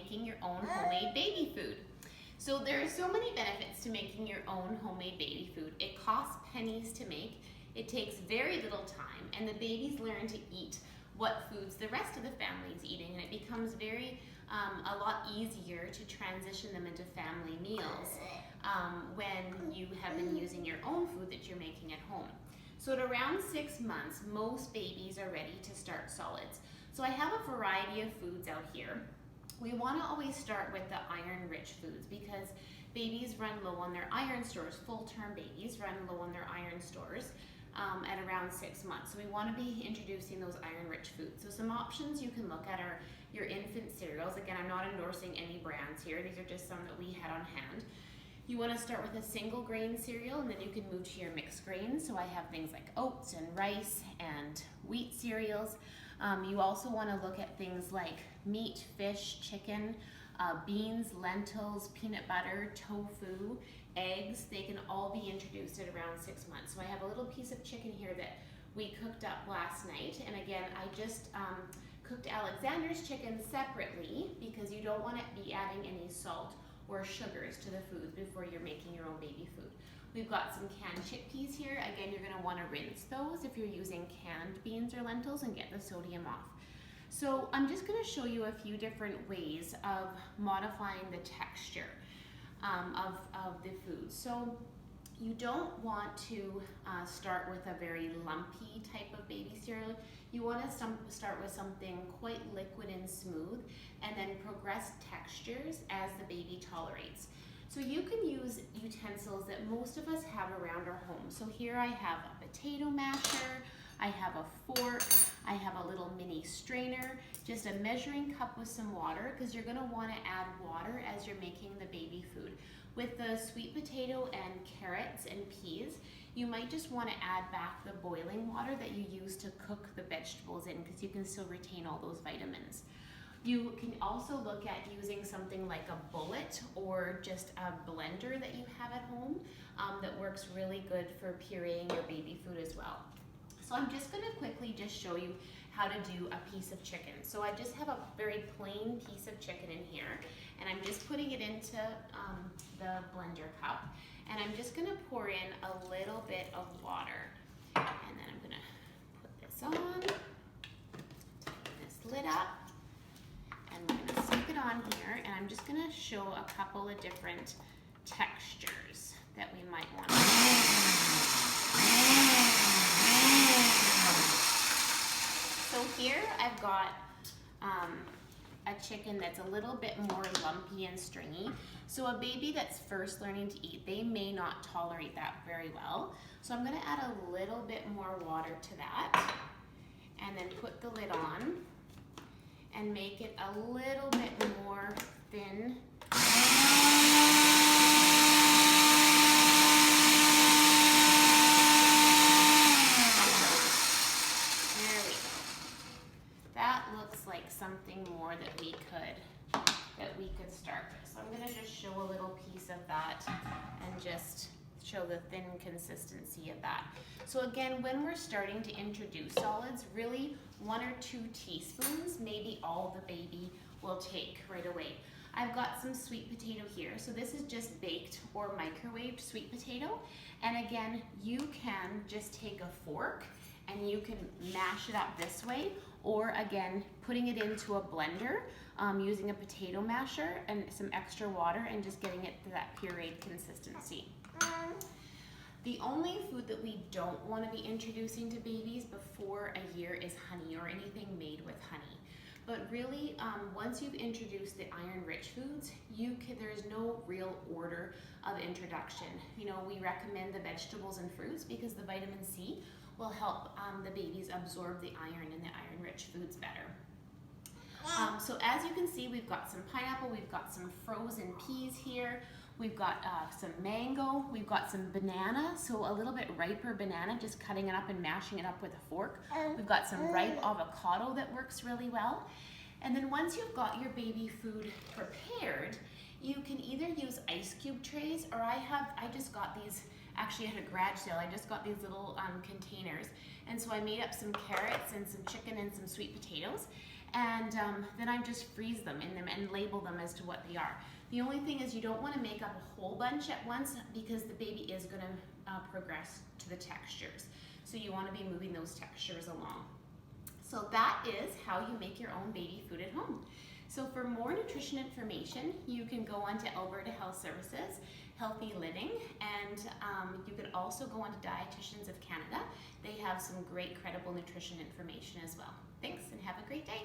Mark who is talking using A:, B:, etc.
A: making your own homemade baby food. So there are so many benefits to making your own homemade baby food. It costs pennies to make, it takes very little time, and the babies learn to eat what foods the rest of the family is eating, and it becomes a lot easier to transition them into family meals when you have been using your own food that you're making at home. So at around 6 months, most babies are ready to start solids. So I have a variety of foods out here. We want to always start with the iron-rich foods because babies run low on their iron stores. Full-term babies run low on their iron stores at around 6 months. So we want to be introducing those iron-rich foods. So some options you can look at are your infant cereals. Again, I'm not endorsing any brands here. These are just some that we had on hand. You want to start with a single grain cereal, and then you can move to your mixed grains. So I have things like oats and rice and wheat cereals. You also want to look at things like meat, fish, chicken, beans, lentils, peanut butter, tofu, eggs. They can all be introduced at around 6 months. So I have a little piece of chicken here that we cooked up last night. And again, I just cooked Alexander's chicken separately because you don't want to be adding any salt or sugars to the foods before you're making your own baby food. We've got some canned chickpeas here. Again, you're gonna wanna rinse those if you're using canned beans or lentils and get the sodium off. So I'm just gonna show you a few different ways of modifying the texture of the food. So you don't want to start with a very lumpy type of baby cereal. You want to start with something quite liquid and smooth and then progress textures as the baby tolerates. So you can use utensils that most of us have around our home. So here I have a potato masher, I have a fork, I have a little mini strainer, just a measuring cup with some water because you're going to want to add water as you're making the baby food. With the sweet potato and carrots and peas, you might just want to add back the boiling water that you use to cook the vegetables in because you can still retain all those vitamins. You can also look at using something like a bullet or just a blender that you have at home that works really good for pureeing your baby food as well. So I'm just going to quickly just show you how to do a piece of chicken. So I just have a very plain piece of chicken in here, and I'm just putting it into the blender cup, and I'm just going to pour in a little bit of water, and then I'm going to put this on, tighten this lid up, and we're going to stick it on here, and I'm just going to show a couple of different textures that we might want to. So here I've got a chicken that's a little bit more lumpy and stringy. So a baby that's first learning to eat, they may not tolerate that very well. So I'm gonna add a little bit more water to that and then put the lid on and make it a little bit more thin. Something more that we could start with. So I'm going to just show a little piece of that and just show the thin consistency of that. So again, when we're starting to introduce solids, really 1 or 2 teaspoons, maybe all the baby will take right away. I've got some sweet potato here. So this is just baked or microwaved sweet potato. And again, you can just take a fork and you can mash it up this way, or again, putting it into a blender using a potato masher and some extra water and just getting it to that pureed consistency. The only food that we don't want to be introducing to babies before a year is honey or anything made with honey. But really, once you've introduced the iron-rich foods, there's no real order of introduction. You know, we recommend the vegetables and fruits because the vitamin C will help the babies absorb the iron in the iron-rich foods better. So as you can see, we've got some pineapple, we've got some frozen peas here, we've got some mango, we've got some banana, so a little bit riper banana, just cutting it up and mashing it up with a fork. We've got some ripe avocado that works really well. And then once you've got your baby food prepared, you can either use ice cube trays, or I just got these actually at a garage sale. I just got these little containers, and so I made up some carrots and some chicken and some sweet potatoes, and then I just freeze them in them and label them as to what they are. The only thing is you don't want to make up a whole bunch at once because the baby is going to progress to the textures. So you want to be moving those textures along. So that is how you make your own baby food at home. So for more nutrition information, you can go on to Alberta Health Services, Healthy Living, and you could also go on to Dietitians of Canada. They have some great credible nutrition information as well. Thanks and have a great day.